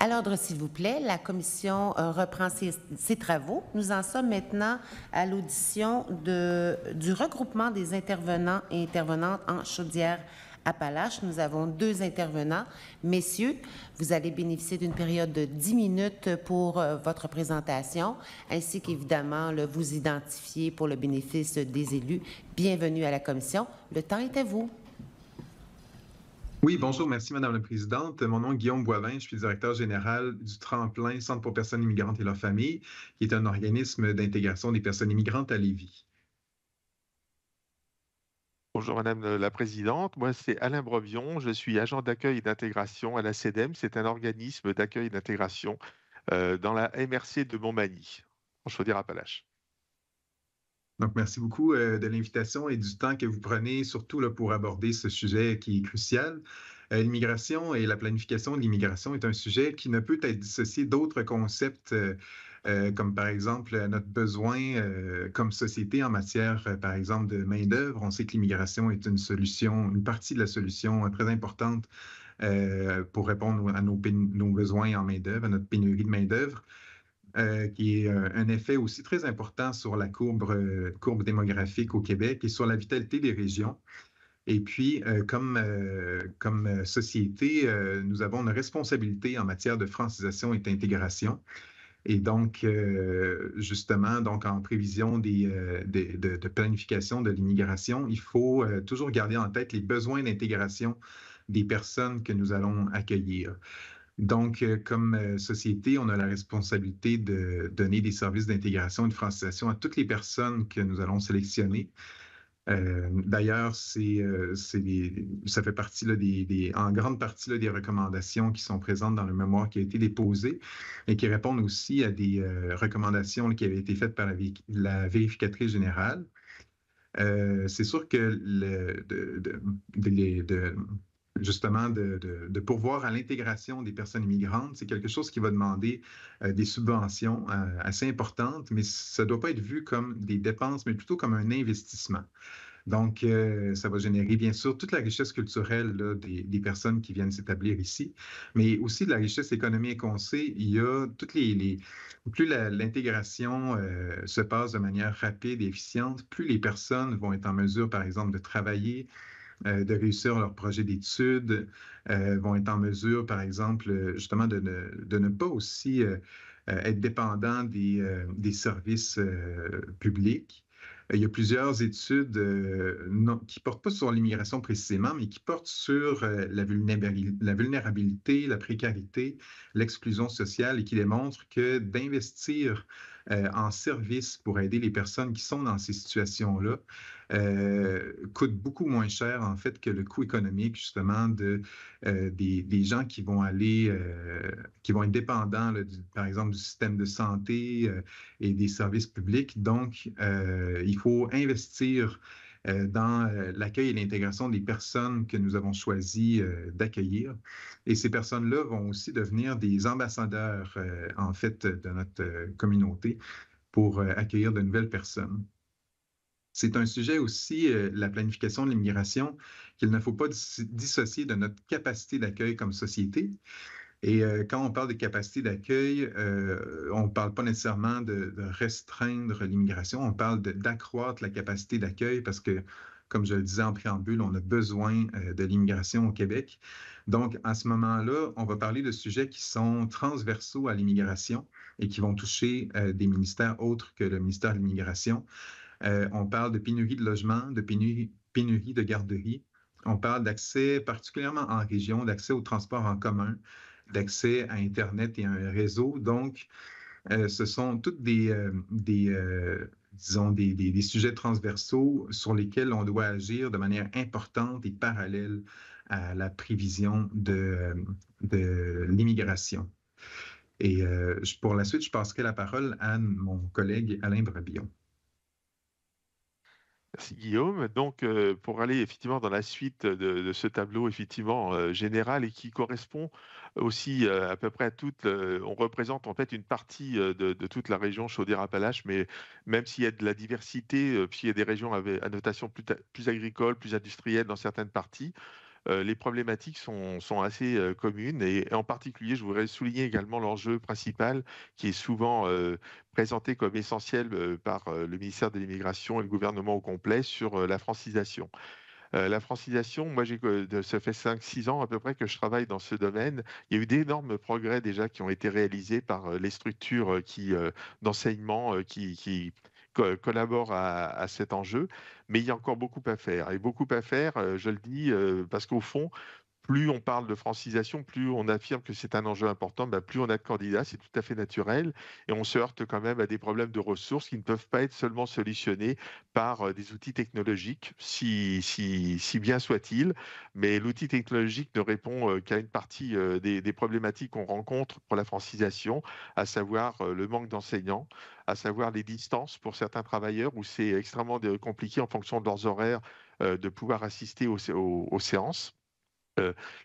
À l'ordre, s'il vous plaît, la commission reprend ses travaux. Nous en sommes maintenant à l'audition du regroupement des intervenants et intervenantes en Chaudière-Appalaches. Nous avons 2 intervenants. Messieurs, vous allez bénéficier d'une période de 10 minutes pour votre présentation, ainsi qu'évidemment vous identifier pour le bénéfice des élus. Bienvenue à la commission. Le temps est à vous. Oui, bonjour, merci Madame la Présidente. Mon nom est Guillaume Boivin, je suis directeur général du Tremplin Centre pour personnes immigrantes et leurs familles, qui est un organisme d'intégration des personnes immigrantes à Lévis. Bonjour Madame la Présidente, moi c'est Alain Brevion, je suis agent d'accueil et d'intégration à la CEDEM, c'est un organisme d'accueil et d'intégration dans la MRC de Montmagny, en Chaudière-Appalaches. Donc, merci beaucoup de l'invitation et du temps que vous prenez, surtout là, pour aborder ce sujet qui est crucial. L'immigration et la planification de l'immigration est un sujet qui ne peut être dissocié d'autres concepts, comme par exemple notre besoin comme société en matière, par exemple, de main-d'œuvre. On sait que l'immigration est une solution, une partie de la solution très importante pour répondre à nos besoins en main-d'œuvre, à notre pénurie de main-d'œuvre. Qui est un effet aussi très important sur la courbe démographique au Québec et sur la vitalité des régions. Et puis, comme société, nous avons une responsabilité en matière de francisation et d'intégration. Et donc, justement, donc en prévision de planification de l'immigration, il faut toujours garder en tête les besoins d'intégration des personnes que nous allons accueillir. Donc, comme société, on a la responsabilité de donner des services d'intégration et de francisation à toutes les personnes que nous allons sélectionner. D'ailleurs, ça fait partie là, en grande partie là, des recommandations qui sont présentes dans le mémoire qui a été déposé et qui répondent aussi à des recommandations là, qui avaient été faites par la vérificatrice générale. C'est sûr que justement, de pourvoir à l'intégration des personnes immigrantes, c'est quelque chose qui va demander des subventions assez importantes, mais ça ne doit pas être vu comme des dépenses, mais plutôt comme un investissement. Donc, ça va générer, bien sûr, toute la richesse culturelle là, des personnes qui viennent s'établir ici, mais aussi de la richesse économique. On sait, il y a plus l'intégration se passe de manière rapide et efficiente, plus les personnes vont être en mesure, par exemple, de travailler, de réussir leur projet d'études, vont être en mesure, par exemple, justement, de ne pas aussi être dépendants des services publics. Il y a plusieurs études qui ne portent pas sur l'immigration précisément, mais qui portent sur la vulnérabilité, la précarité, l'exclusion sociale et qui démontrent que d'investir en services pour aider les personnes qui sont dans ces situations-là coûte beaucoup moins cher, en fait, que le coût économique, justement, des gens qui vont qui vont être dépendants, là, par exemple, du système de santé et des services publics. Donc, il faut investir dans l'accueil et l'intégration des personnes que nous avons choisi d'accueillir. Et ces personnes-là vont aussi devenir des ambassadeurs, en fait, de notre communauté pour accueillir de nouvelles personnes. C'est un sujet aussi, la planification de l'immigration, qu'il ne faut pas dissocier de notre capacité d'accueil comme société. Et quand on parle de capacité d'accueil, on ne parle pas nécessairement de restreindre l'immigration, on parle d'accroître la capacité d'accueil parce que, comme je le disais en préambule, on a besoin de l'immigration au Québec. Donc, à ce moment-là, on va parler de sujets qui sont transversaux à l'immigration et qui vont toucher des ministères autres que le ministère de l'Immigration. On parle de pénurie de logement, de pénurie de garderie. On parle d'accès, particulièrement en région, d'accès au transport en commun, d'accès à Internet et à un réseau. Donc, ce sont toutes disons, des sujets transversaux sur lesquels on doit agir de manière importante et parallèle à la prévision de l'immigration. Et pour la suite, je passerai la parole à mon collègue Alain Brebillon. Merci Guillaume. Donc, pour aller effectivement dans la suite de ce tableau effectivement général et qui correspond aussi à peu près à toute, on représente en fait une partie de toute la région Chaudière-Appalaches, mais même s'il y a de la diversité, puis il y a des régions à notation plus agricole, plus industrielle dans certaines parties, les problématiques sont assez communes et en particulier, je voudrais souligner également l'enjeu principal qui est souvent présenté comme essentiel par le ministère de l'Immigration et le gouvernement au complet sur la francisation. La francisation, moi, ça fait 5-6 ans à peu près que je travaille dans ce domaine. Il y a eu d'énormes progrès déjà qui ont été réalisés par les structures d'enseignement qui collaborent à cet enjeu, mais il y a encore beaucoup à faire. Et beaucoup à faire, je le dis, parce qu'au fond, plus on parle de francisation, plus on affirme que c'est un enjeu important, plus on a de candidats, c'est tout à fait naturel. Et on se heurte quand même à des problèmes de ressources qui ne peuvent pas être seulement solutionnés par des outils technologiques, si bien soit-il. Mais l'outil technologique ne répond qu'à une partie des problématiques qu'on rencontre pour la francisation, à savoir le manque d'enseignants, à savoir les distances pour certains travailleurs où c'est extrêmement compliqué en fonction de leurs horaires de pouvoir assister aux séances.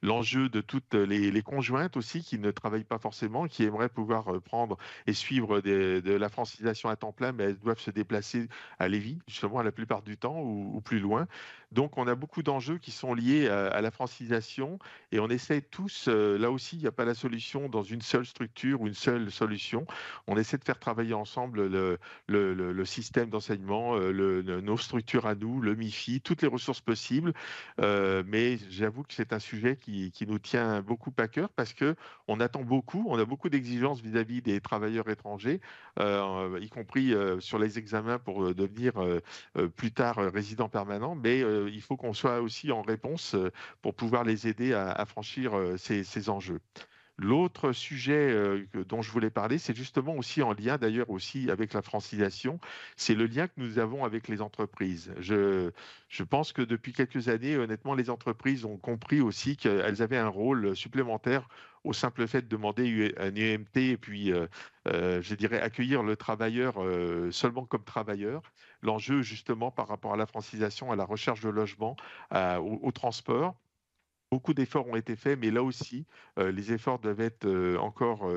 L'enjeu de toutes les conjointes aussi qui ne travaillent pas forcément, qui aimeraient pouvoir prendre et suivre de la francisation à temps plein, mais elles doivent se déplacer à Lévis, justement, la plupart du temps ou plus loin. Donc, on a beaucoup d'enjeux qui sont liés à la francisation et on essaie tous, là aussi, il n'y a pas la solution dans une seule structure ou une seule solution. On essaie de faire travailler ensemble le système d'enseignement, nos structures à nous, le MIFI, toutes les ressources possibles. Mais j'avoue que c'est un sujet qui nous tient beaucoup à cœur parce que on attend beaucoup, on a beaucoup d'exigences vis-à-vis des travailleurs étrangers, y compris sur les examens pour devenir plus tard résident permanent, mais il faut qu'on soit aussi en réponse pour pouvoir les aider à franchir ces enjeux. L'autre sujet dont je voulais parler, c'est justement aussi en lien d'ailleurs aussi avec la francisation, c'est le lien que nous avons avec les entreprises. Je pense que depuis quelques années, honnêtement, les entreprises ont compris aussi qu'elles avaient un rôle supplémentaire au simple fait de demander un UMT et puis, je dirais, accueillir le travailleur seulement comme travailleur. L'enjeu justement par rapport à la francisation, à la recherche de logement, au transport. Beaucoup d'efforts ont été faits, mais là aussi, les efforts doivent être encore,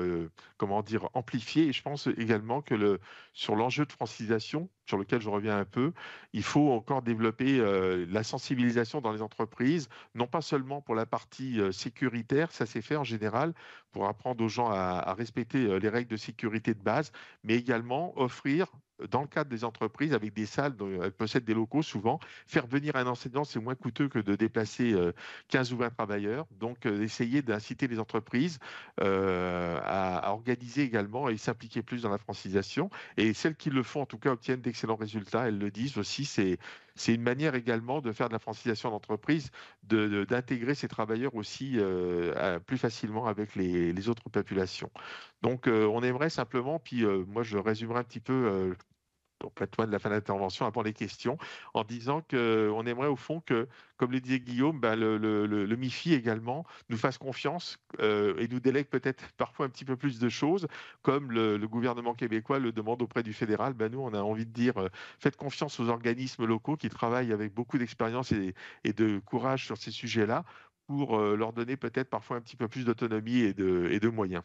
comment dire, amplifiés. Et je pense également que sur l'enjeu de francisation, sur lequel je reviens un peu, il faut encore développer la sensibilisation dans les entreprises, non pas seulement pour la partie sécuritaire, ça s'est fait en général, pour apprendre aux gens à respecter les règles de sécurité de base, mais également offrir, dans le cadre des entreprises, avec des salles dont elles possèdent des locaux souvent, faire venir un enseignant, c'est moins coûteux que de déplacer 15 ou 20 travailleurs. Donc, essayer d'inciter les entreprises à organiser également et s'impliquer plus dans la francisation. Et celles qui le font, en tout cas, obtiennent d'excellents résultats. Elles le disent aussi. C'est une manière également de faire de la francisation d'entreprise, d'intégrer ces travailleurs aussi plus facilement avec les autres populations. Donc, on aimerait simplement, puis moi, je résumerai un petit peu complètement de la fin de l'intervention avant les questions, en disant qu'on aimerait au fond que, comme le disait Guillaume, le MIFI également nous fasse confiance et nous délègue peut-être parfois un petit peu plus de choses, comme le gouvernement québécois le demande auprès du fédéral. Nous, on a envie de dire, faites confiance aux organismes locaux qui travaillent avec beaucoup d'expérience et de courage sur ces sujets-là pour leur donner peut-être parfois un petit peu plus d'autonomie et de moyens.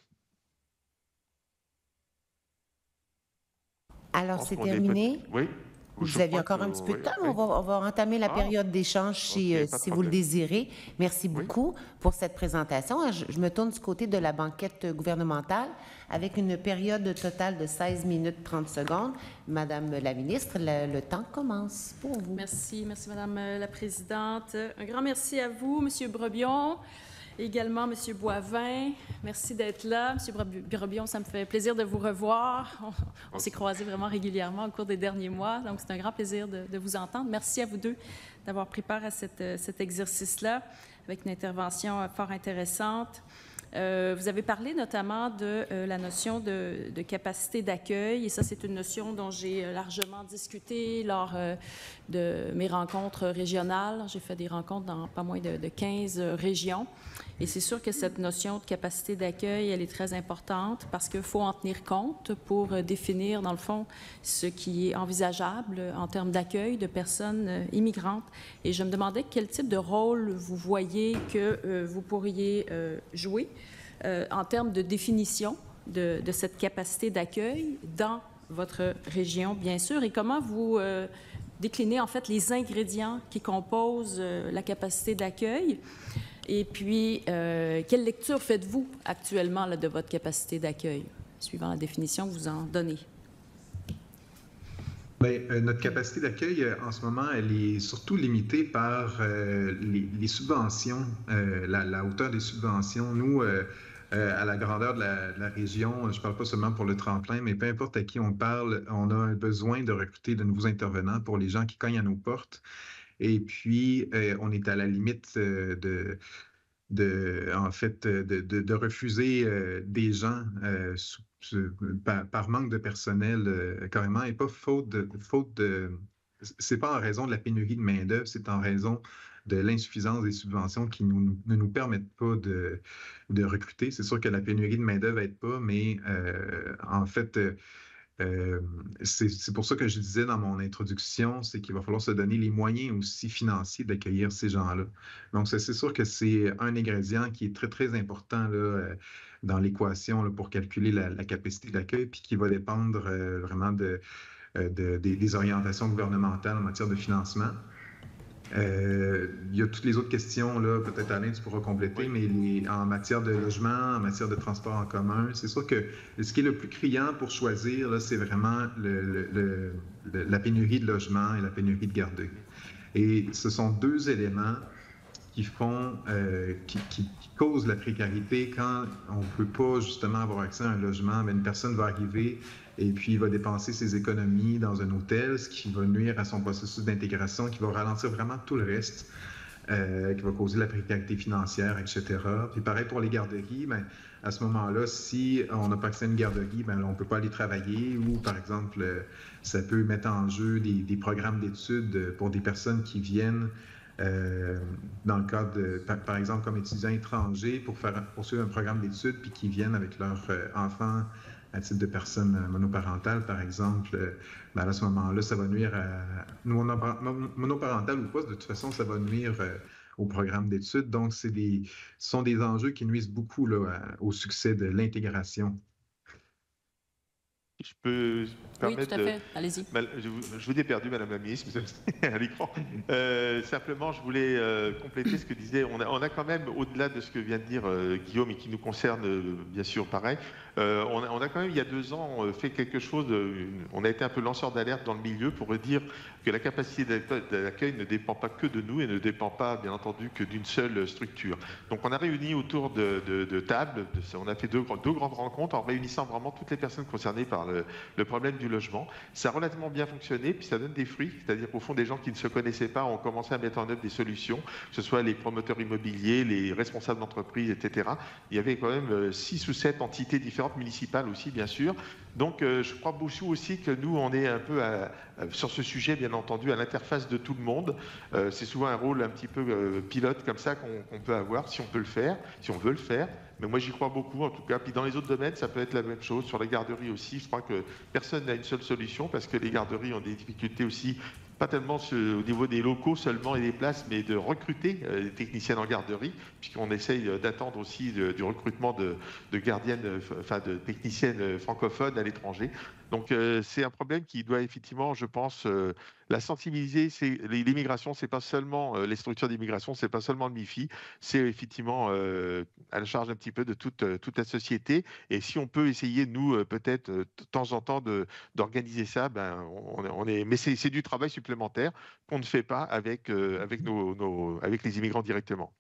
Alors, c'est terminé. Oui. Vous aviez encore un petit peu de temps, mais on va entamer la période d'échange si vous le désirez. Merci beaucoup pour cette présentation. Je me tourne du côté de la banquette gouvernementale avec une période totale de 16 minutes 30 secondes. Madame la ministre, le temps commence pour vous. Merci Madame la Présidente. Un grand merci à vous, Monsieur Brebion. Également, M. Boivin, merci d'être là. M. Brebion, ça me fait plaisir de vous revoir. On s'est croisés vraiment régulièrement au cours des derniers mois, donc c'est un grand plaisir de vous entendre. Merci à vous deux d'avoir pris part à cet exercice-là, avec une intervention fort intéressante. Vous avez parlé notamment de la notion de capacité d'accueil, et ça, c'est une notion dont j'ai largement discuté lors de mes rencontres régionales. J'ai fait des rencontres dans pas moins de 15 régions. Et c'est sûr que cette notion de capacité d'accueil, elle est très importante parce qu'il faut en tenir compte pour définir, dans le fond, ce qui est envisageable en termes d'accueil de personnes immigrantes. Et je me demandais quel type de rôle vous voyez que vous pourriez jouer en termes de définition de cette capacité d'accueil dans votre région, bien sûr, et comment vous décliner en fait les ingrédients qui composent la capacité d'accueil. Et puis, quelle lecture faites-vous actuellement là, de votre capacité d'accueil, suivant la définition que vous en donnez? Bien, notre capacité d'accueil, en ce moment, elle est surtout limitée par les subventions, la hauteur des subventions. Nous, à la grandeur de la région, je ne parle pas seulement pour le tremplin, mais peu importe à qui on parle, on a un besoin de recruter de nouveaux intervenants pour les gens qui cognent à nos portes. Et puis, on est à la limite en fait, de refuser des gens par manque de personnel, carrément, et pas faute de c'est pas en raison de la pénurie de main-d'œuvre, c'est en raison de l'insuffisance des subventions qui ne nous permettent pas de recruter. C'est sûr que la pénurie de main-d'œuvre n'aide pas, mais en fait, c'est pour ça que je disais dans mon introduction, c'est qu'il va falloir se donner les moyens aussi financiers d'accueillir ces gens-là. Donc, c'est sûr que c'est un ingrédient qui est très, très important là, dans l'équation pour calculer la capacité d'accueil, puis qui va dépendre vraiment des orientations gouvernementales en matière de financement. Il y a toutes les autres questions, là, peut-être Alain, tu pourras compléter, mais en matière de logement, en matière de transport en commun, c'est sûr que ce qui est le plus criant pour choisir, là, c'est vraiment la pénurie de logement et la pénurie de garderies. Et ce sont deux éléments qui causent la précarité quand on ne peut pas justement avoir accès à un logement. Mais une personne va arriver et puis il va dépenser ses économies dans un hôtel, ce qui va nuire à son processus d'intégration, qui va ralentir vraiment tout le reste, qui va causer la précarité financière, etc. Puis pareil pour les garderies, bien, à ce moment-là, si on n'a pas accès à une garderie, bien, on ne peut pas aller travailler ou, par exemple, ça peut mettre en jeu des programmes d'études pour des personnes qui viennent dans le cadre par exemple, comme étudiants étrangers pour poursuivre un programme d'études puis qui viennent avec leurs enfants à titre de personnes monoparentales, par exemple, ben à ce moment-là, ça va nuire à... Monoparentales ou pas, de toute façon, ça va nuire au programme d'études. Donc, ce sont des enjeux qui nuisent beaucoup là, au succès de l'intégration. Je peux permettre. Oui, tout à fait. Allez-y. Je vous ai perdu, Madame la ministre, à l'écran. Simplement, je voulais compléter ce que disait. On a quand même, au-delà de ce que vient de dire Guillaume et qui nous concerne, bien sûr, pareil, on a quand même, il y a 2 ans, fait quelque chose. On a été un peu lanceur d'alerte dans le milieu pour dire que la capacité d'accueil ne dépend pas que de nous et ne dépend pas, bien entendu, que d'une seule structure. Donc, on a réuni autour de tables, on a fait deux grandes rencontres en réunissant vraiment toutes les personnes concernées par le problème du logement. Ça a relativement bien fonctionné, puis ça donne des fruits, c'est-à-dire qu'au fond, des gens qui ne se connaissaient pas ont commencé à mettre en œuvre des solutions, que ce soit les promoteurs immobiliers, les responsables d'entreprise, etc. Il y avait quand même 6 ou 7 entités différentes, municipales aussi, bien sûr. Donc, je crois beaucoup aussi que nous, on est un peu sur ce sujet, bien entendu, à l'interface de tout le monde. C'est souvent un rôle un petit peu pilote comme ça qu'on peut avoir, si on peut le faire, si on veut le faire. Mais moi, j'y crois beaucoup, en tout cas. Puis dans les autres domaines, ça peut être la même chose. Sur les garderies aussi, je crois que personne n'a une seule solution parce que les garderies ont des difficultés aussi, pas tellement au niveau des locaux seulement et des places, mais de recruter des techniciennes en garderie, puisqu'on essaye d'attendre aussi du recrutement de gardiennes, enfin de techniciennes francophones à l'étranger. Donc c'est un problème qui doit effectivement, je pense, la sensibiliser. L'immigration, c'est pas seulement les structures d'immigration, c'est pas seulement le MIFI, c'est effectivement à la charge un petit peu de toute la société. Et si on peut essayer, nous, peut-être de temps en temps, d'organiser ça, ben, mais c'est du travail supplémentaire qu'on ne fait pas avec les immigrants directement.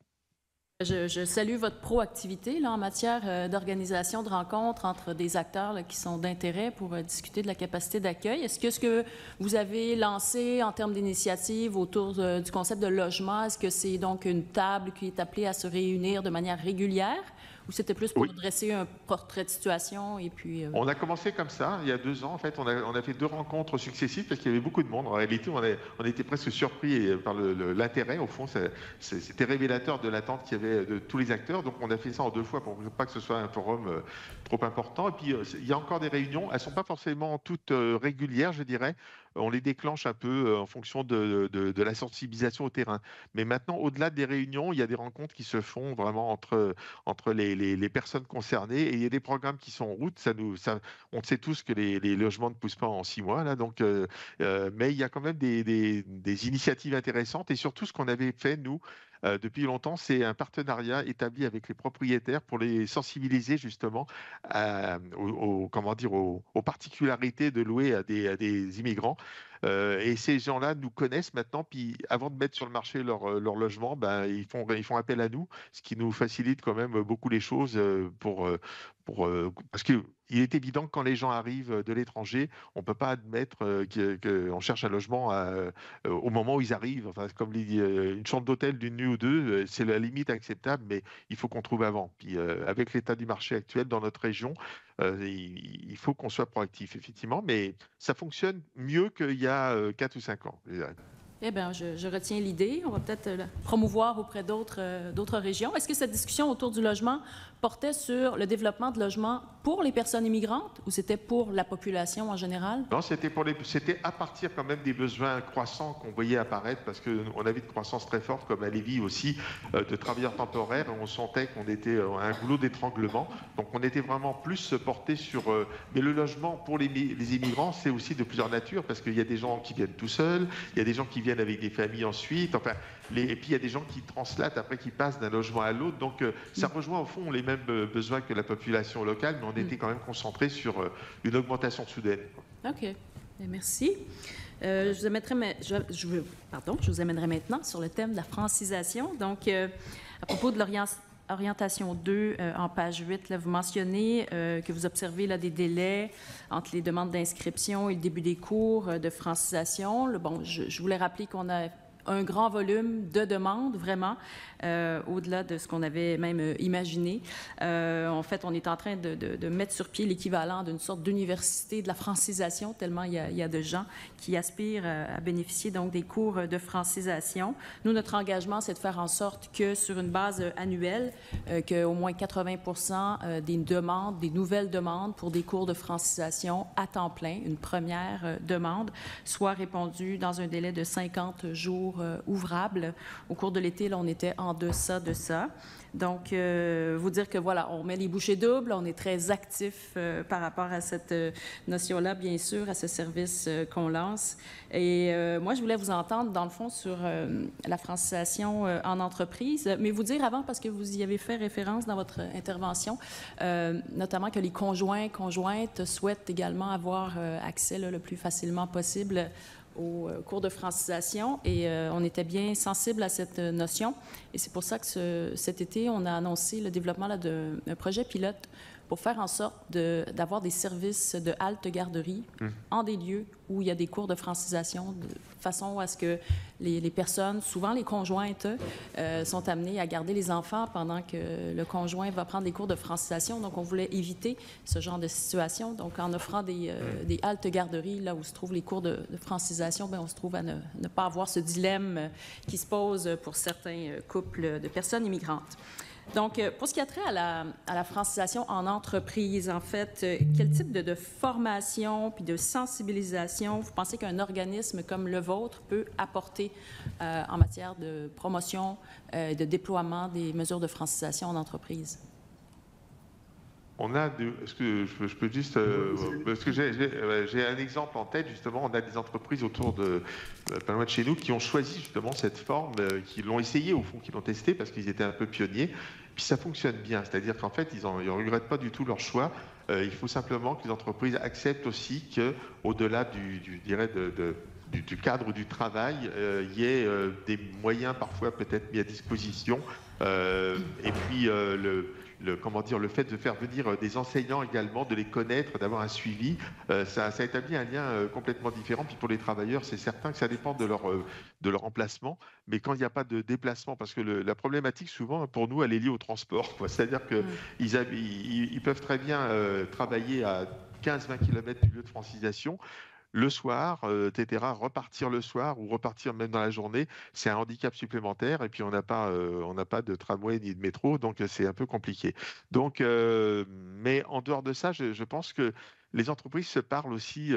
Je salue votre proactivité là, en matière d'organisation de rencontres entre des acteurs là, qui sont d'intérêt pour discuter de la capacité d'accueil. Est-ce que ce que vous avez lancé en termes d'initiative autour du concept de logement, est-ce que c'est donc une table qui est appelée à se réunir de manière régulière? Ou c'était plus pour dresser un portrait de situation et puis... On a commencé comme ça, il y a 2 ans. En fait, on a fait 2 rencontres successives parce qu'il y avait beaucoup de monde. En réalité, on était presque surpris par l'intérêt. Au fond, c'était révélateur de l'attente qu'il y avait de tous les acteurs. Donc, on a fait ça en 2 fois pour pas que ce soit un forum trop important. Et puis, il y a encore des réunions, elles ne sont pas forcément toutes régulières, je dirais. On les déclenche un peu en fonction de la sensibilisation au terrain. Mais maintenant, au-delà des réunions, il y a des rencontres qui se font vraiment entre les personnes concernées, et il y a des programmes qui sont en route. On sait tous que les logements ne poussent pas en 6 mois, là, donc, mais il y a quand même des initiatives intéressantes, et surtout ce qu'on avait fait, nous, depuis longtemps, c'est un partenariat établi avec les propriétaires pour les sensibiliser justement aux particularités de louer à des immigrants. Et ces gens-là nous connaissent maintenant, puis avant de mettre sur le marché leur logement, ben, ils font appel à nous, ce qui nous facilite quand même beaucoup les choses parce qu'il est évident que quand les gens arrivent de l'étranger, on ne peut pas admettre qu'on cherche un logement au moment où ils arrivent. Enfin, comme une chambre d'hôtel d'une nuit ou deux, c'est la limite acceptable, mais il faut qu'on trouve avant. Puis avec l'état du marché actuel dans notre région, il faut qu'on soit proactif, effectivement, mais ça fonctionne mieux qu'il y a 4 ou 5 ans. Eh bien, je retiens l'idée. On va peut-être la promouvoir auprès d'autres régions. Est-ce que cette discussion autour du logement portait sur le développement de logements pour les personnes immigrantes ou c'était pour la population en général? Non, c'était à partir quand même des besoins croissants qu'on voyait apparaître, parce qu'on avait une croissance très forte, comme à Lévis aussi, de travailleurs temporaires. On sentait qu'on était à un goulot d'étranglement. Donc, on était vraiment plus porté sur... mais le logement pour les immigrants, c'est aussi de plusieurs natures, parce qu'il y a des gens qui viennent tout seuls, il y a des gens qui viennent avec des familles ensuite, enfin, et puis il y a des gens qui translatent après, qui passent d'un logement à l'autre. Donc, ça rejoint au fond les mêmes besoins que la population locale, mais on était quand même concentré sur une augmentation soudaine. OK. Merci. Je vous amènerai maintenant sur le thème de la francisation. Donc, à propos de l'orientation 2, en page 8, là, vous mentionnez que vous observez là, des délais entre les demandes d'inscription et le début des cours de francisation. Je voulais rappeler qu'on a un grand volume de demandes, vraiment, au-delà de ce qu'on avait même imaginé. En fait, on est en train de mettre sur pied l'équivalent d'une sorte d'université de la francisation, tellement il y a de gens qui aspirent à bénéficier donc des cours de francisation. Nous, notre engagement, c'est de faire en sorte que, sur une base annuelle, qu'au moins 80% des nouvelles demandes pour des cours de francisation à temps plein, une première demande, soient répondues dans un délai de 50 jours ouvrables. Au cours de l'été, là, on était en deçà de ça. Donc, vous dire que, voilà, on met les bouchées doubles, on est très actif par rapport à cette notion-là, bien sûr, à ce service qu'on lance. Et moi, je voulais vous entendre, dans le fond, sur la francisation en entreprise, mais vous dire avant, parce que vous y avez fait référence dans votre intervention, notamment que les conjointes souhaitent également avoir accès là, le plus facilement possible au cours de francisation, et on était bien sensible à cette notion. Et c'est pour ça que cet été, on a annoncé le développement d'un projet pilote pour faire en sorte d'avoir des services de halte-garderie en des lieux où il y a des cours de francisation, de façon à ce que les personnes, souvent les conjointes, sont amenées à garder les enfants pendant que le conjoint va prendre des cours de francisation. Donc, on voulait éviter ce genre de situation. Donc, en offrant des haltes-garderies, là où se trouvent les cours de francisation, bien, on se trouve à ne pas avoir ce dilemme qui se pose pour certains couples de personnes immigrantes. Donc, pour ce qui a trait à la francisation en entreprise, en fait, quel type de formation puis de sensibilisation vous pensez qu'un organisme comme le vôtre peut apporter en matière de promotion, de déploiement des mesures de francisation en entreprise? Est-ce que je peux juste... parce que j'ai un exemple en tête, justement. On a des entreprises autour pas loin de chez nous qui ont choisi justement cette forme, qui l'ont essayé au fond, qui l'ont testé parce qu'ils étaient un peu pionniers. Puis ça fonctionne bien, c'est-à-dire qu'en fait, ils ne regrettent pas du tout leur choix. Il faut simplement que les entreprises acceptent aussi qu'au-delà du cadre du travail, il y ait des moyens parfois peut-être mis à disposition. Et puis le fait de faire venir des enseignants également, de les connaître, d'avoir un suivi, ça établit un lien complètement différent. Puis pour les travailleurs, c'est certain que ça dépend de leur emplacement, mais quand il n'y a pas de déplacement, parce que la problématique souvent pour nous, elle est liée au transport, quoi. C'est-à-dire qu'ils peuvent très bien travailler à 15-20 km du lieu de francisation. le soir, etc., repartir le soir ou repartir même dans la journée, c'est un handicap supplémentaire. Et puis, on n'a pas de tramway ni de métro, donc c'est un peu compliqué. Donc, mais en dehors de ça, je pense que les entreprises se parlent aussi,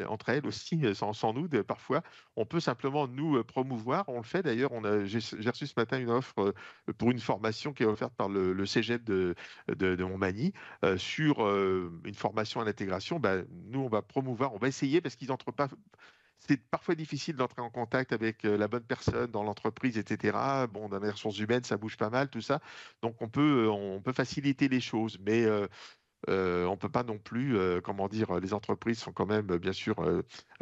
entre elles aussi, sans nous, parfois. On peut simplement nous promouvoir. On le fait d'ailleurs. J'ai reçu ce matin une offre pour une formation qui est offerte par le Cégep de Montmagny sur une formation à l'intégration. Ben, nous, on va promouvoir, on va essayer parce qu'ils n'entrent pas. C'est parfois difficile d'entrer en contact avec la bonne personne dans l'entreprise, etc. Bon, dans les ressources humaines, ça bouge pas mal, tout ça. Donc, on peut faciliter les choses, mais on ne peut pas non plus, comment dire, les entreprises sont quand même, bien sûr,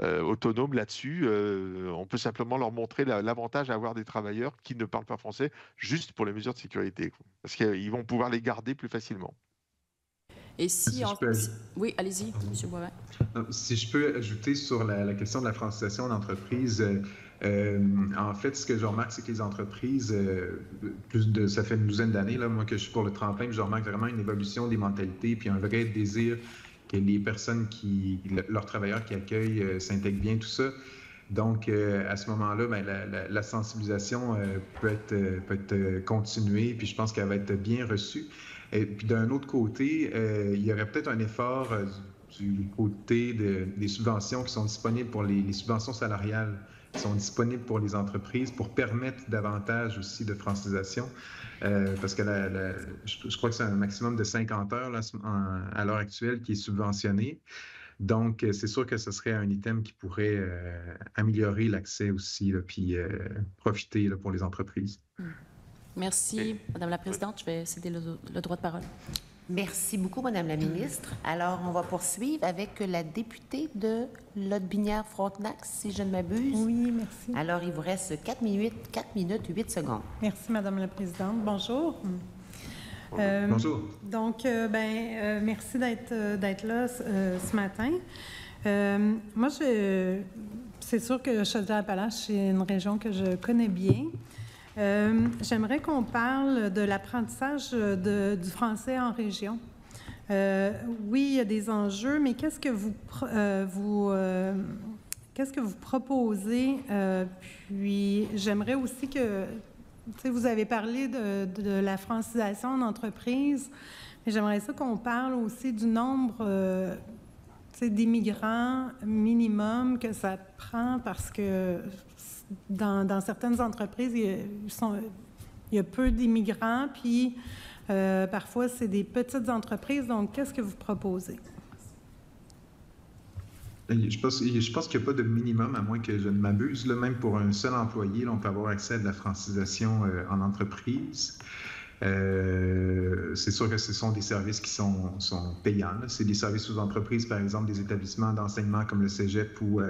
autonomes là-dessus. On peut simplement leur montrer l'avantage d'avoir des travailleurs qui ne parlent pas français juste pour les mesures de sécurité, quoi. Parce qu'ils vont pouvoir les garder plus facilement. Et si Si je peux aj- Oui, allez-y, M. Boivin. Si je peux ajouter sur la question de la francisation d'entreprise, en fait, ce que je remarque, c'est que les entreprises, ça fait une douzaine d'années, là, moi, que je suis pour le tremplin, puis je remarque vraiment une évolution des mentalités, puis un vrai désir que les personnes leurs travailleurs qui accueillent s'intègrent bien, tout ça. Donc, à ce moment-là, ben, la sensibilisation peut être continuée, puis je pense qu'elle va être bien reçue. Et puis d'un autre côté, il y aurait peut-être un effort du côté des subventions qui sont disponibles pour les subventions salariales qui sont disponibles pour les entreprises pour permettre davantage aussi de francisation. Parce que je crois que c'est un maximum de 50 heures là, à l'heure actuelle qui est subventionné. Donc, c'est sûr que ce serait un item qui pourrait améliorer l'accès aussi, là, puis profiter là, pour les entreprises. Merci, Madame la Présidente. Je vais céder le droit de parole. Merci beaucoup, Madame la ministre. Alors, on va poursuivre avec la députée de Lotbinière-Frontenac, si je ne m'abuse. Oui, merci. Alors, il vous reste 4 minutes, 8 secondes. Merci, Madame la Présidente. Bonjour. Bonjour. Donc, merci d'être là ce matin. Moi, c'est sûr que Chaudière-Appalaches, c'est une région que je connais bien. J'aimerais qu'on parle de l'apprentissage du français en région. Oui, il y a des enjeux, mais qu'est-ce que vous proposez? Puis, j'aimerais aussi que, vous avez parlé de la francisation en entreprise, mais j'aimerais ça qu'on parle aussi du nombre d'immigrants minimum que ça prend parce que dans certaines entreprises, il y a peu d'immigrants, puis parfois, c'est des petites entreprises. Donc, qu'est-ce que vous proposez? Je pense qu'il n'y a pas de minimum, à moins que je ne m'abuse. Là, même pour un seul employé, là, on peut avoir accès à de la francisation en entreprise. C'est sûr que ce sont des services qui sont payants. C'est des services aux entreprises, par exemple, des établissements d'enseignement comme le Cégep ou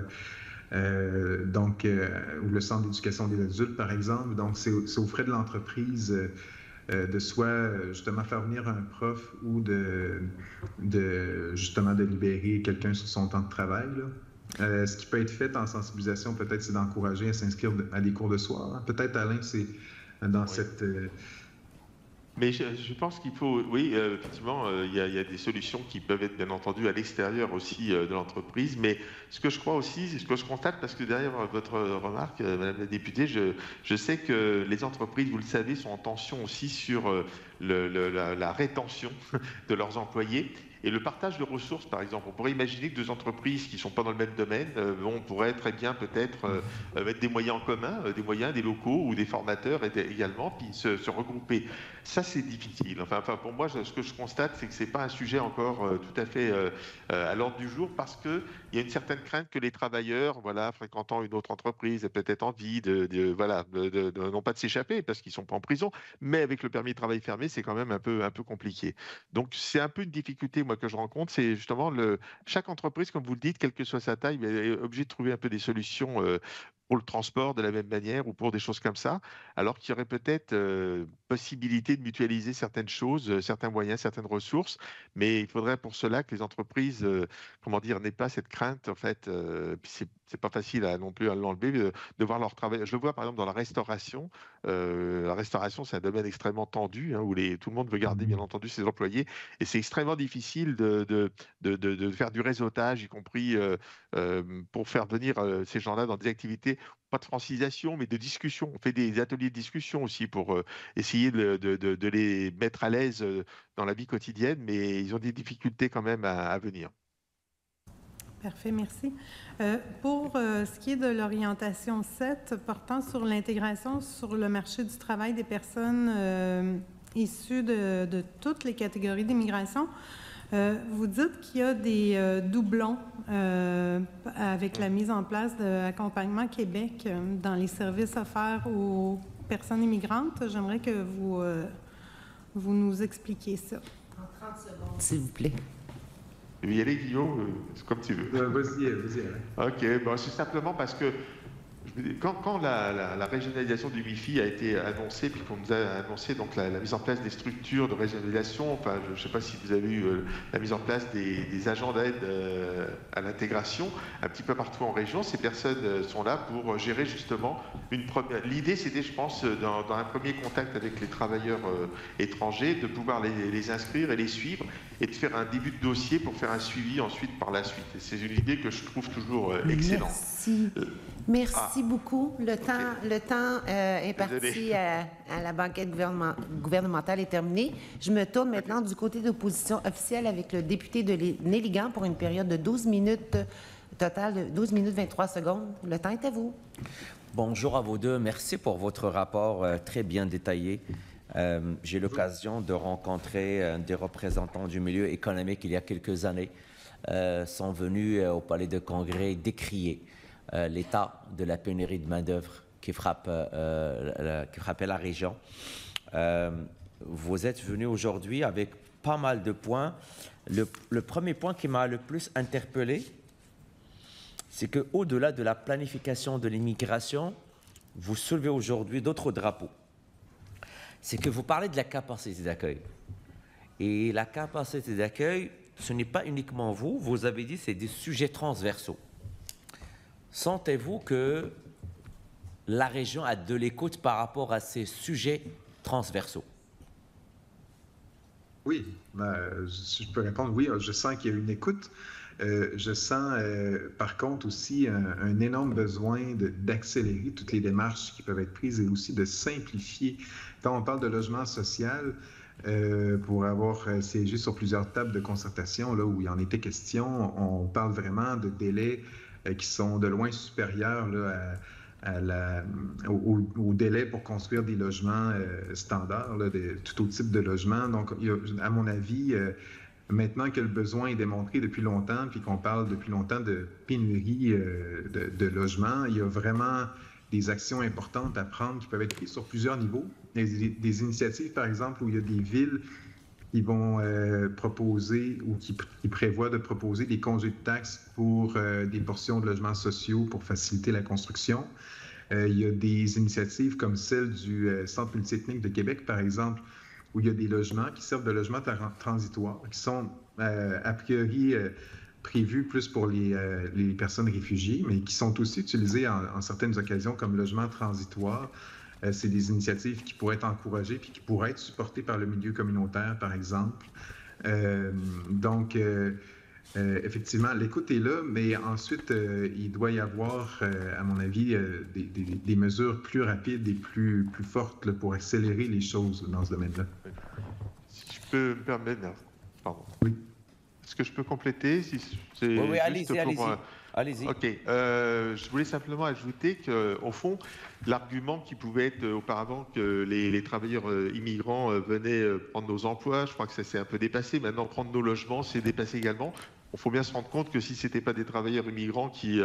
le Centre d'éducation des adultes, par exemple. Donc, c'est aux frais de l'entreprise de soit justement faire venir un prof ou justement de libérer quelqu'un sur son temps de travail, là. Ce qui peut être fait en sensibilisation, peut-être, c'est d'encourager à s'inscrire à des cours de soir, hein. Peut-être, Alain, c'est dans cette... Mais je pense qu'il faut, oui, effectivement, il y a des solutions qui peuvent être bien entendu à l'extérieur aussi de l'entreprise. Mais ce que je crois aussi, ce que je constate, parce que derrière votre remarque, Madame la députée, je sais que les entreprises, vous le savez, sont en tension aussi sur la rétention de leurs employés. Et le partage de ressources, par exemple, on pourrait imaginer que deux entreprises qui ne sont pas dans le même domaine, on pourrait très bien peut-être mettre des moyens en commun, des locaux ou des formateurs également, puis se regrouper. Ça, c'est difficile. Enfin, pour moi, ce que je constate, c'est que ce n'est pas un sujet encore tout à fait à l'ordre du jour parce qu'il y a une certaine crainte que les travailleurs, voilà, fréquentant une autre entreprise, aient peut-être envie non pas de s'échapper parce qu'ils ne sont pas en prison, mais avec le permis de travail fermé, c'est quand même un peu compliqué. Donc, c'est un peu une difficulté, moi, que je rencontre, c'est justement chaque entreprise, comme vous le dites, quelle que soit sa taille, est obligée de trouver un peu des solutions pour le transport de la même manière ou pour des choses comme ça, alors qu'il y aurait peut-être possibilité de mutualiser certaines choses, certains moyens, certaines ressources, mais il faudrait pour cela que les entreprises, comment dire, n'aient pas cette crainte, en fait, puis c'est pas facile non plus à l'enlever, de voir leur travail. Je le vois par exemple dans la restauration. La restauration, c'est un domaine extrêmement tendu, hein, où tout le monde veut garder, bien entendu, ses employés, et c'est extrêmement difficile de faire du réseautage, y compris pour faire venir ces gens-là dans des activités, pas de francisation, mais de discussion. On fait des ateliers de discussion aussi pour essayer de les mettre à l'aise dans la vie quotidienne, mais ils ont des difficultés quand même à venir. Parfait, merci. Pour ce qui est de l'orientation 7, portant sur l'intégration sur le marché du travail des personnes issues de toutes les catégories d'immigration, vous dites qu'il y a des doublons avec la mise en place d'Accompagnement Québec dans les services offerts aux personnes immigrantes. J'aimerais que vous nous expliquiez ça. En 30 secondes, s'il vous plaît. Tu veux y aller, Guillaume? C'est comme tu veux. Vas-y. OK, bon, c'est simplement parce que quand la régionalisation du Wi-Fi a été annoncée, puis qu'on nous a annoncé donc la mise en place des structures de régionalisation, enfin, je ne sais pas si vous avez eu la mise en place des agents d'aide à l'intégration un petit peu partout en région. Ces personnes sont là pour gérer justement une première. L'idée, c'était, je pense, dans un premier contact avec les travailleurs étrangers, de pouvoir les inscrire et les suivre, et de faire un début de dossier pour faire un suivi ensuite par la suite. Et c'est une idée que je trouve toujours excellente. Merci beaucoup. Le temps est parti à la banquette gouvernementale est terminé. Je me tourne maintenant du côté d'opposition officielle avec le député de Néligan pour une période de 12 minutes, total de 12 minutes 23 secondes. Le temps est à vous. Bonjour à vous deux. Merci pour votre rapport très bien détaillé. J'ai eu l'occasion de rencontrer des représentants du milieu économique il y a quelques années. Sont venus au Palais de Congrès décrier l'état de la pénurie de main-d'œuvre qui frappait la région. Vous êtes venu aujourd'hui avec pas mal de points. Le premier point qui m'a le plus interpellé, c'est qu'au-delà de la planification de l'immigration, vous soulevez aujourd'hui d'autres drapeaux. C'est que vous parlez de la capacité d'accueil. Et la capacité d'accueil, ce n'est pas uniquement vous, vous avez dit que c'est des sujets transversaux. Sentez-vous que la région a de l'écoute par rapport à ces sujets transversaux? Oui, je peux répondre oui, je sens qu'il y a une écoute. Je sens par contre aussi un énorme besoin d'accélérer toutes les démarches qui peuvent être prises et aussi de simplifier. Quand on parle de logement social, pour avoir siégé sur plusieurs tables de concertation là, où il en était question, on parle vraiment de délais qui sont de loin supérieurs là, au délai pour construire des logements standards, là, tout autre type de logement. Donc, à mon avis, maintenant que le besoin est démontré depuis longtemps, puis qu'on parle depuis longtemps de pénurie de logements, il y a vraiment des actions importantes à prendre qui peuvent être prises sur plusieurs niveaux. Il y a des initiatives, par exemple, où il y a des villes qui vont proposer ou qui prévoient de proposer des congés de taxes pour des portions de logements sociaux pour faciliter la construction. Il y a des initiatives comme celle du Centre multiethnique de Québec, par exemple, où il y a des logements qui servent de logements transitoires, qui sont a priori prévus plus pour les personnes réfugiées, mais qui sont aussi utilisés en certaines occasions comme logements transitoires. C'est des initiatives qui pourraient être encouragées puis qui pourraient être supportées par le milieu communautaire, par exemple. Donc, effectivement, l'écoute est là, mais ensuite, il doit y avoir, à mon avis, des mesures plus rapides et plus fortes là, pour accélérer les choses dans ce domaine-là. Si je peux me permettre, pardon. Oui. Est-ce que je peux compléter? Oui, allez-y. OK. Je voulais simplement ajouter qu'au fond, l'argument qui pouvait être auparavant que les travailleurs immigrants venaient prendre nos emplois, je crois que ça s'est un peu dépassé. Maintenant, prendre nos logements, c'est dépassé également. Il faut bien se rendre compte que si ce n'étaient pas des travailleurs immigrants qui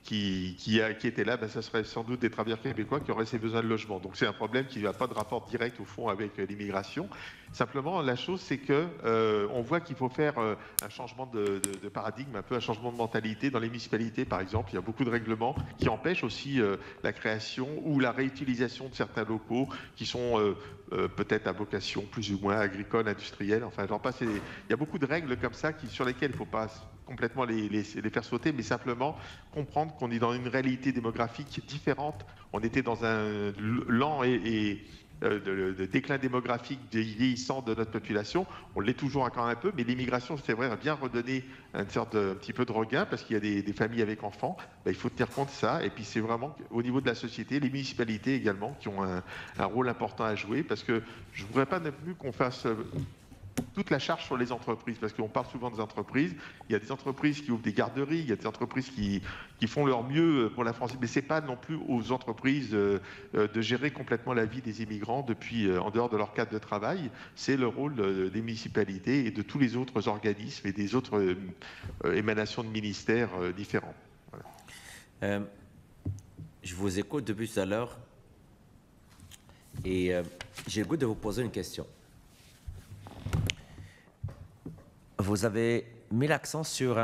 qui étaient là, ben, ça serait sans doute des travailleurs québécois qui auraient ces besoins de logement. Donc c'est un problème qui n'a pas de rapport direct au fond avec l'immigration. Simplement, la chose, c'est que on voit qu'il faut faire un changement de paradigme, un peu un changement de mentalité. Dans les municipalités, par exemple, il y a beaucoup de règlements qui empêchent aussi la création ou la réutilisation de certains locaux qui sont peut-être à vocation plus ou moins agricole, industrielle. Enfin, j'en passe. Il y a beaucoup de règles comme ça sur lesquelles il ne faut pas complètement les faire sauter, mais simplement comprendre qu'on est dans une réalité démographique différente. On était dans un lent de déclin démographique vieillissant de notre population. On l'est toujours encore un peu, mais l'immigration, c'est vrai, a bien redonné un petit peu de regain parce qu'il y a des familles avec enfants. Ben, il faut tenir compte de ça. Et puis c'est vraiment au niveau de la société, les municipalités également qui ont un rôle important à jouer, parce que je ne voudrais pas non plus qu'on fasse toute la charge sur les entreprises, parce qu'on parle souvent des entreprises. Il y a des entreprises qui ouvrent des garderies, il y a des entreprises qui font leur mieux pour la France, mais ce n'est pas non plus aux entreprises de gérer complètement la vie des immigrants depuis en dehors de leur cadre de travail. C'est le rôle des municipalités et de tous les autres organismes et des autres émanations de ministères différents. Voilà. Je vous écoute depuis tout à l'heure et j'ai le goût de vous poser une question. Vous avez mis l'accent sur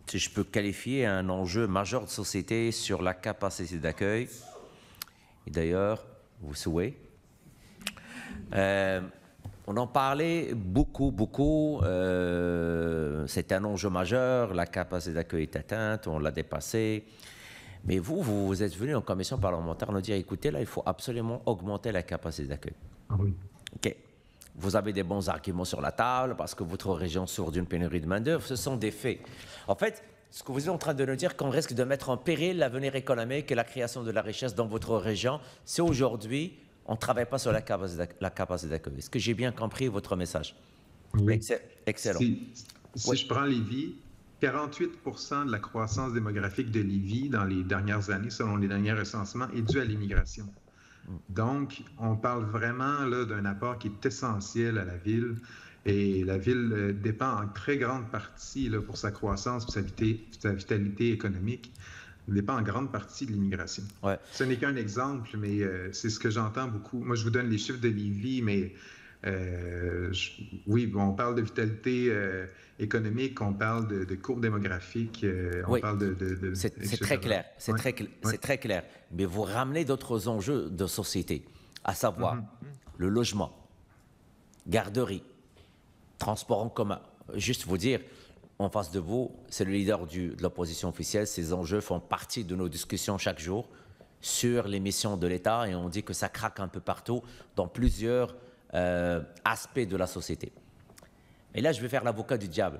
si je peux qualifier, un enjeu majeur de société sur la capacité d'accueil. Et d'ailleurs, vous souhaitez. On en parlait beaucoup. C'est un enjeu majeur, la capacité d'accueil est atteinte, on l'a dépassé. Mais vous êtes venu en commission parlementaire nous dire, écoutez, là, il faut absolument augmenter la capacité d'accueil. Ah oui. OK. Vous avez des bons arguments sur la table parce que votre région souffre d'une pénurie de main-d'œuvre. Ce sont des faits. En fait, ce que vous êtes en train de nous dire, qu'on risque de mettre en péril l'avenir économique et la création de la richesse dans votre région, c'est aujourd'hui, on ne travaille pas sur la capacité d'accueil. Est-ce que j'ai bien compris votre message? Oui. Excellent. Si je prends Lévis, 48% de la croissance démographique de Lévis dans les dernières années, selon les derniers recensements, est due à l'immigration. Donc, on parle vraiment là d'un apport qui est essentiel à la ville. Et la ville dépend en très grande partie là, pour sa croissance et sa vitalité économique, dépend en grande partie de l'immigration. Ouais. Ce n'est qu'un exemple, mais c'est ce que j'entends beaucoup. Moi, je vous donne les chiffres de Lévis, mais oui, bon, on parle de vitalité économique, on parle de courbe démographique, on parle de c'est très clair, c'est très clair. Mais vous ramenez d'autres enjeux de société, à savoir le logement, garderie, transport en commun. Juste vous dire, en face de vous, c'est le leader de l'opposition officielle. Ces enjeux font partie de nos discussions chaque jour sur les missions de l'État et on dit que ça craque un peu partout dans plusieurs aspects de la société. Et là, je vais faire l'avocat du diable.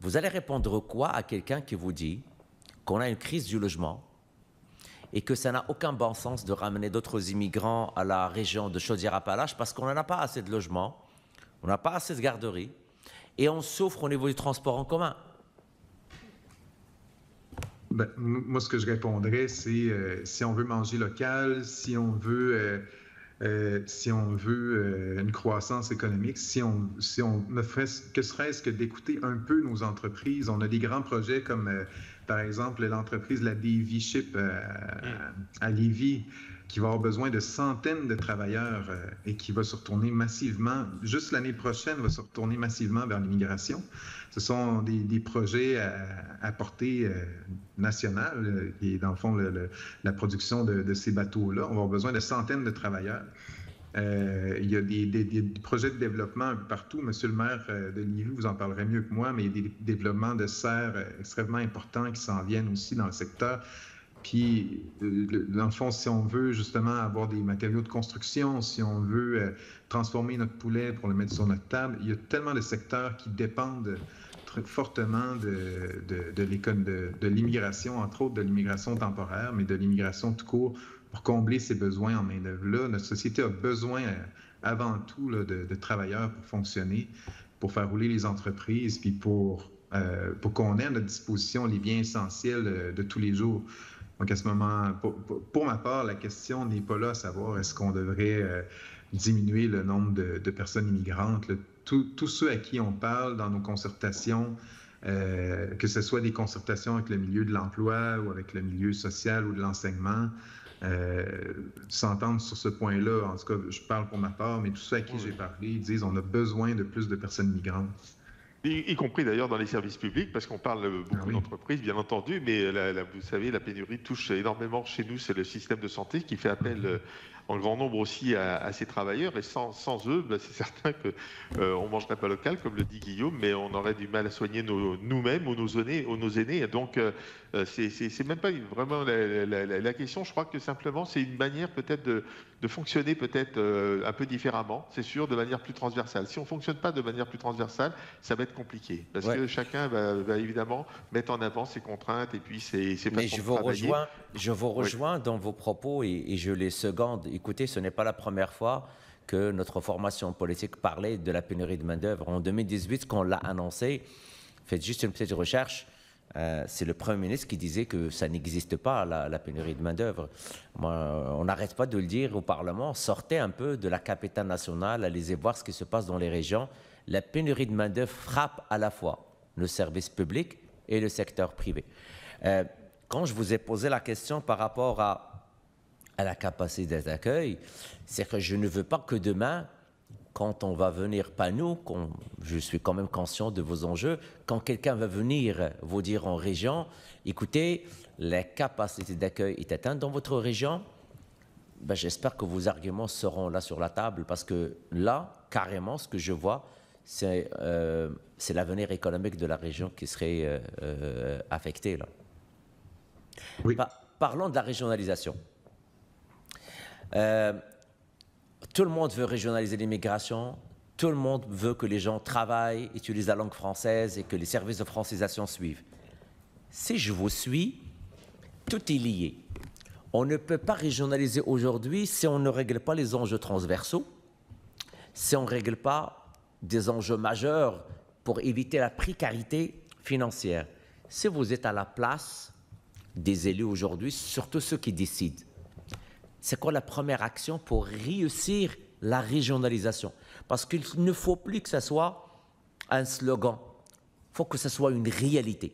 Vous allez répondre quoi à quelqu'un qui vous dit qu'on a une crise du logement et que ça n'a aucun bon sens de ramener d'autres immigrants à la région de Chaudière-Appalaches parce qu'on n'en a pas assez de logements, on n'a pas assez de garderies et on souffre au niveau du transport en commun? Ben, moi, ce que je répondrais, c'est si on veut manger local, si on veut une croissance économique, si on ne fait que serait-ce que d'écouter un peu nos entreprises. On a des grands projets comme, par exemple, l'entreprise La Davy Ship à Lévis, qui va avoir besoin de centaines de travailleurs et qui va se retourner massivement, juste l'année prochaine, va se retourner massivement vers l'immigration. Ce sont des projets à portée nationale, qui est dans le fond la production de ces bateaux-là. On va avoir besoin de centaines de travailleurs. Il y a des projets de développement un peu partout. Monsieur le maire de Lévis, vous en parlerez mieux que moi, mais il y a des développements de serres extrêmement importants qui s'en viennent aussi dans le secteur. Puis, dans le fond, si on veut justement avoir des matériaux de construction, si on veut transformer notre poulet pour le mettre sur notre table, il y a tellement de secteurs qui dépendent très fortement de l'immigration, entre autres de l'immigration temporaire, mais de l'immigration tout court pour combler ces besoins en main-d'œuvre-là. Notre société a besoin avant tout là, de travailleurs pour fonctionner, pour faire rouler les entreprises, puis pour qu'on ait à notre disposition les biens essentiels de tous les jours. Donc, à ce moment, pour ma part, la question n'est pas là à savoir est-ce qu'on devrait diminuer le nombre de personnes immigrantes. Tous ceux à qui on parle dans nos concertations que ce soit des concertations avec le milieu de l'emploi ou avec le milieu social ou de l'enseignement. S'entendre sur ce point-là, en tout cas, je parle pour ma part, mais tous ceux à qui j'ai parlé, ils disent on a besoin de plus de personnes migrantes. Y compris d'ailleurs dans les services publics, parce qu'on parle beaucoup d'entreprises, bien entendu, mais vous savez, la pénurie touche énormément chez nous, c'est le système de santé qui fait appel en grand nombre aussi à ces travailleurs, et sans eux, c'est certain qu'on ne mangerait pas local, comme le dit Guillaume, mais on aurait du mal à soigner nous-mêmes ou nos aînés. Donc, c'est même pas vraiment la question. Je crois que simplement, c'est une manière peut-être de fonctionner peut-être un peu différemment, c'est sûr, de manière plus transversale. Si on ne fonctionne pas de manière plus transversale, ça va être compliqué, parce que chacun va évidemment mettre en avant ses contraintes et puis ses façons de travailler. Je vous rejoins dans vos propos et je les seconde. Écoutez, ce n'est pas la première fois que notre formation politique parlait de la pénurie de main-d'œuvre. En 2018, quand on l'a annoncé, faites juste une petite recherche. C'est le Premier ministre qui disait que ça n'existe pas, la pénurie de main-d'œuvre. On n'arrête pas de le dire au Parlement. Sortez un peu de la capitale nationale, allez voir ce qui se passe dans les régions. La pénurie de main-d'œuvre frappe à la fois le service public et le secteur privé. Quand je vous ai posé la question par rapport à la capacité d'accueil, c'est que je ne veux pas que demain, quand on va venir, pas nous, je suis quand même conscient de vos enjeux, quand quelqu'un va venir vous dire en région, écoutez, la capacité d'accueil est atteinte dans votre région, j'espère que vos arguments seront là sur la table, parce que là, carrément, ce que je vois, c'est l'avenir économique de la région qui serait affecté, là. Oui. Parlons de la régionalisation. Tout le monde veut régionaliser l'immigration, tout le monde veut que les gens travaillent, utilisent la langue française et que les services de francisation suivent. Si je vous suis, tout est lié. On ne peut pas régionaliser aujourd'hui si on ne règle pas les enjeux transversaux, si on ne règle pas des enjeux majeurs pour éviter la précarité financière. Si vous êtes à la place des élus aujourd'hui, surtout ceux qui décident, c'est quoi la première action pour réussir la régionalisation? Parce qu'il ne faut plus que ce soit un slogan, il faut que ce soit une réalité,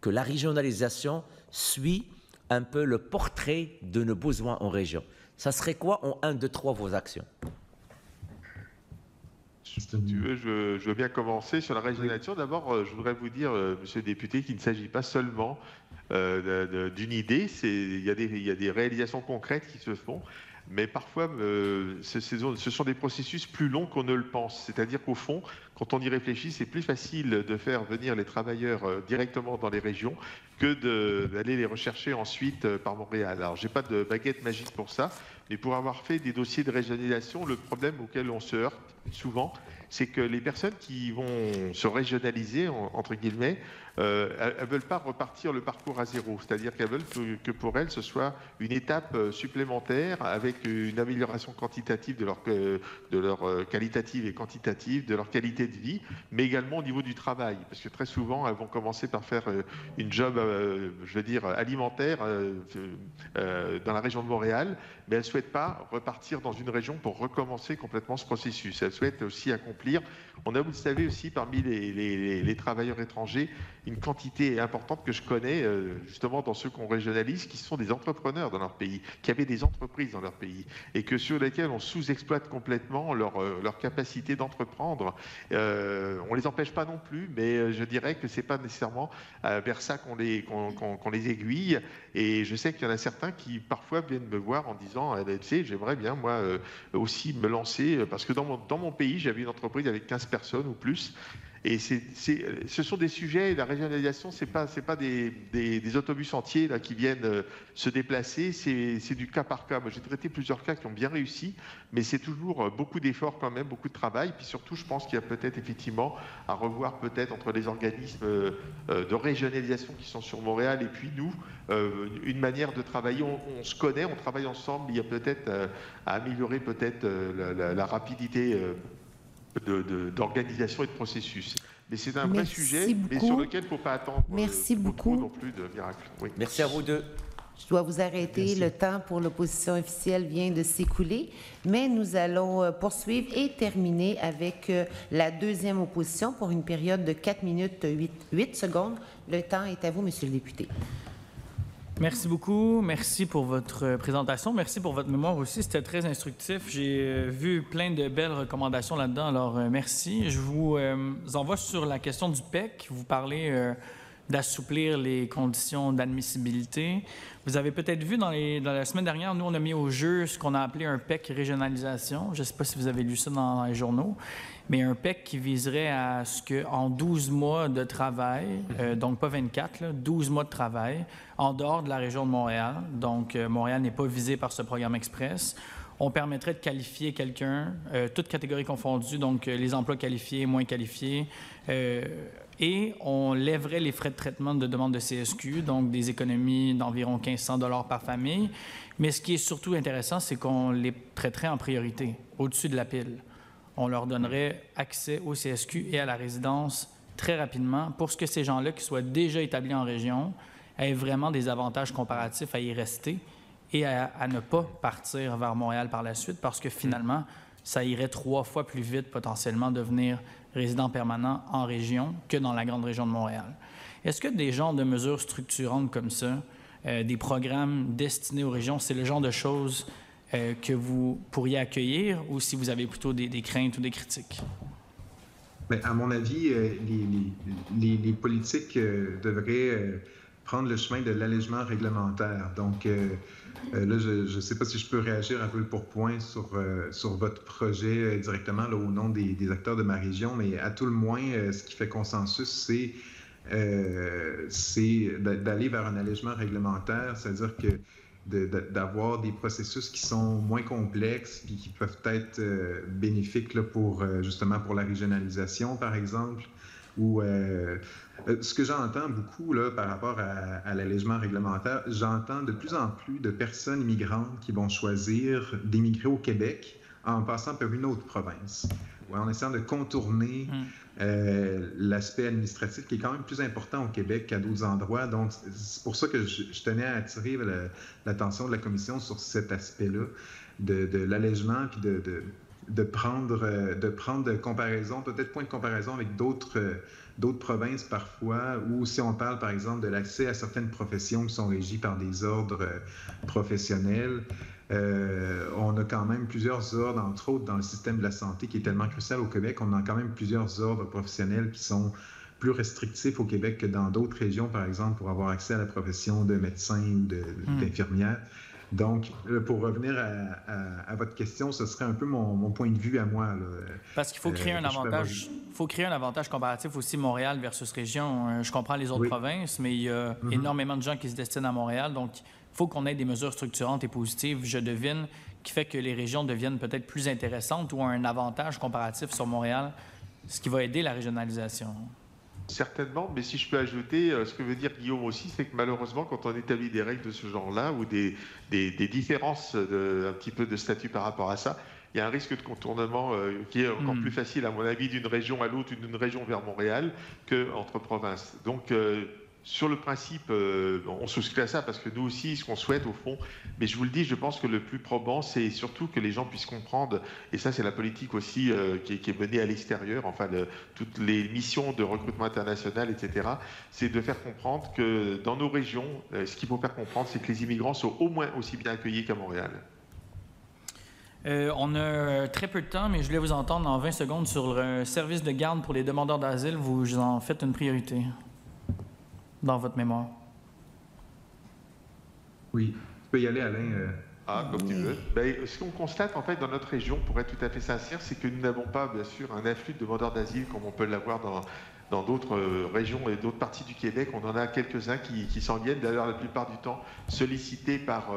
que la régionalisation suit un peu le portrait de nos besoins en région. Ça serait quoi en 1, 2, 3 vos actions? Si tu veux, je veux bien commencer sur la régionalisation. D'abord, je voudrais vous dire, monsieur le député, qu'il ne s'agit pas seulement d'une idée. Il y a des réalisations concrètes qui se font, mais parfois, ce sont des processus plus longs qu'on ne le pense. C'est-à-dire qu'au fond, quand on y réfléchit, c'est plus facile de faire venir les travailleurs directement dans les régions que d'aller les rechercher ensuite par Montréal. Alors, je n'ai pas de baguette magique pour ça, mais pour avoir fait des dossiers de régionalisation, le problème auquel on se heurte souvent, c'est que les personnes qui vont se régionaliser, entre guillemets, elles ne veulent pas repartir le parcours à zéro. C'est-à-dire qu'elles veulent que pour elles, ce soit une étape supplémentaire avec une amélioration quantitative de leur qualitative et quantitative, de leur qualité de vie, mais également au niveau du travail. Parce que très souvent, elles vont commencer par faire une job, je veux dire, alimentaire dans la région de Montréal, mais elles ne souhaitent pas repartir dans une région pour recommencer complètement ce processus. Elles souhaitent aussi accomplir. On a, vous le savez aussi, parmi les travailleurs étrangers, une quantité importante que je connais, justement, dans ceux qu'on régionalise, qui sont des entrepreneurs dans leur pays, qui avaient des entreprises dans leur pays, et que sur lesquels on sous-exploite complètement leur capacité d'entreprendre. On ne les empêche pas non plus, mais je dirais que ce n'est pas nécessairement vers ça qu'on les aiguille. Et je sais qu'il y en a certains qui, parfois, viennent me voir en disant, tu sais, j'aimerais bien, moi, aussi me lancer, parce que dans mon pays, j'avais une entreprise avec 15 personnes ou plus. Et ce sont des sujets, la régionalisation, c'est pas des autobus entiers là, qui viennent se déplacer, c'est du cas par cas. Moi, j'ai traité plusieurs cas qui ont bien réussi, mais c'est toujours beaucoup d'efforts quand même, beaucoup de travail. Puis surtout, je pense qu'il y a peut-être effectivement à revoir peut-être entre les organismes de régionalisation qui sont sur Montréal et puis nous, une manière de travailler. On se connaît, on travaille ensemble, il y a peut-être à améliorer peut-être la rapidité d'organisation et de processus. Mais c'est un vrai sujet, mais sur lequel il ne faut pas attendre beaucoup non plus de miracles. Oui. Merci à vous deux. Je dois vous arrêter. Merci. Le temps pour l'opposition officielle vient de s'écouler, mais nous allons poursuivre et terminer avec la deuxième opposition pour une période de 4 minutes 8 secondes. Le temps est à vous, Monsieur le député. Merci beaucoup. Merci pour votre présentation. Merci pour votre mémoire aussi. C'était très instructif. J'ai vu plein de belles recommandations là-dedans. Alors, merci. Je vous envoie sur la question du PEC. Vous parlez d'assouplir les conditions d'admissibilité. Vous avez peut-être vu dans la semaine dernière, nous, on a mis au jeu ce qu'on a appelé un PEC régionalisation. Je ne sais pas si vous avez lu ça dans les journaux, mais un PEC qui viserait à ce qu'en 12 mois de travail, donc pas 24, là, 12 mois de travail, en dehors de la région de Montréal, donc Montréal n'est pas visé par ce programme express, on permettrait de qualifier quelqu'un, toutes catégories confondues, donc les emplois qualifiés, moins qualifiés, et on lèverait les frais de traitement de demande de CSQ, donc des économies d'environ 1 500 $ par famille. Mais ce qui est surtout intéressant, c'est qu'on les traiterait en priorité, au-dessus de la pile. On leur donnerait accès au CSQ et à la résidence très rapidement pour que ces gens-là qui soient déjà établis en région aient vraiment des avantages comparatifs à y rester et à ne pas partir vers Montréal par la suite parce que finalement, ça irait 3 fois plus vite potentiellement devenir résident permanent en région que dans la grande région de Montréal. Est-ce que des genres de mesures structurantes comme ça, des programmes destinés aux régions, c'est le genre de choses que vous pourriez accueillir ou si vous avez plutôt des craintes ou des critiques? Bien, à mon avis, les politiques devraient prendre le chemin de l'allègement réglementaire. Donc, là, je ne sais pas si je peux réagir un peu pour point sur votre projet directement là, au nom des acteurs de ma région, mais à tout le moins, ce qui fait consensus, c'est d'aller vers un allègement réglementaire, c'est-à-dire que d'avoir des processus qui sont moins complexes et qui peuvent être bénéfiques là, justement pour la régionalisation, par exemple, ou ce que j'entends beaucoup là, par rapport à l'allègement réglementaire, j'entends de plus en plus de personnes immigrantes qui vont choisir d'émigrer au Québec en passant par une autre province, ou en essayant de contourner l'aspect administratif qui est quand même plus important au Québec qu'à d'autres endroits. Donc, c'est pour ça que je tenais à attirer l'attention de la Commission sur cet aspect-là, de l'allègement, puis de prendre comparaison, peut-être point de comparaison avec d'autres provinces parfois, ou si on parle par exemple de l'accès à certaines professions qui sont régies par des ordres professionnels, on a quand même plusieurs ordres, entre autres dans le système de la santé qui est tellement crucial au Québec, on a quand même plusieurs ordres professionnels qui sont plus restrictifs au Québec que dans d'autres régions, par exemple, pour avoir accès à la profession de médecin ou d'infirmière. Donc, pour revenir à votre question, ce serait un peu mon point de vue à moi. Là. Parce qu'il faut créer un avantage. Il faut créer un avantage comparatif aussi Montréal versus région. Je comprends les autres provinces, mais il y a énormément de gens qui se destinent à Montréal. Donc, il faut qu'on ait des mesures structurantes et positives, je devine, qui fait que les régions deviennent peut-être plus intéressantes ou ont un avantage comparatif sur Montréal, ce qui va aider la régionalisation. Certainement, mais si je peux ajouter, ce que veut dire Guillaume aussi, c'est que malheureusement, quand on établit des règles de ce genre-là ou des différences un petit peu de statut par rapport à ça, il y a un risque de contournement qui est encore plus facile, à mon avis, d'une région à l'autre ou d'une région vers Montréal qu'entre provinces. Donc, sur le principe, on souscrit à ça parce que nous aussi, ce qu'on souhaite au fond, mais je vous le dis, je pense que le plus probant, c'est surtout que les gens puissent comprendre, et ça c'est la politique aussi qui est menée à l'extérieur, enfin toutes les missions de recrutement international, etc., c'est de faire comprendre que dans nos régions, ce qu'il faut faire comprendre, c'est que les immigrants sont au moins aussi bien accueillis qu'à Montréal. On a très peu de temps, mais je voulais vous entendre en 20 secondes sur le service de garde pour les demandeurs d'asile. Vous en faites une priorité dans votre mémoire. Oui, tu peux y aller, Alain. Comme tu veux. Ben, ce qu'on constate en fait dans notre région, pour être tout à fait sincère, c'est que nous n'avons pas, bien sûr, un afflux de demandeurs d'asile comme on peut l'avoir dans d'autres régions et d'autres parties du Québec. On en a quelques-uns qui s'en viennent, d'ailleurs la plupart du temps sollicités par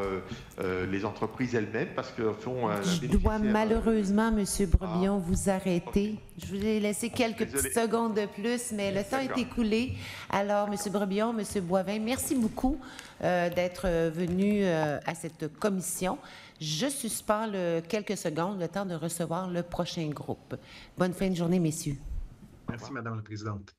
les entreprises elles-mêmes parce qu'au fond... Je dois malheureusement, M. Brebillon, vous arrêter. Je vous ai laissé quelques petites secondes de plus, mais le temps est écoulé. Alors, M. Brebillon, M. Boivin, merci beaucoup d'être venus à cette commission. Je suspends quelques secondes, le temps de recevoir le prochain groupe. Bonne fin de journée, messieurs. Merci, Madame la Présidente.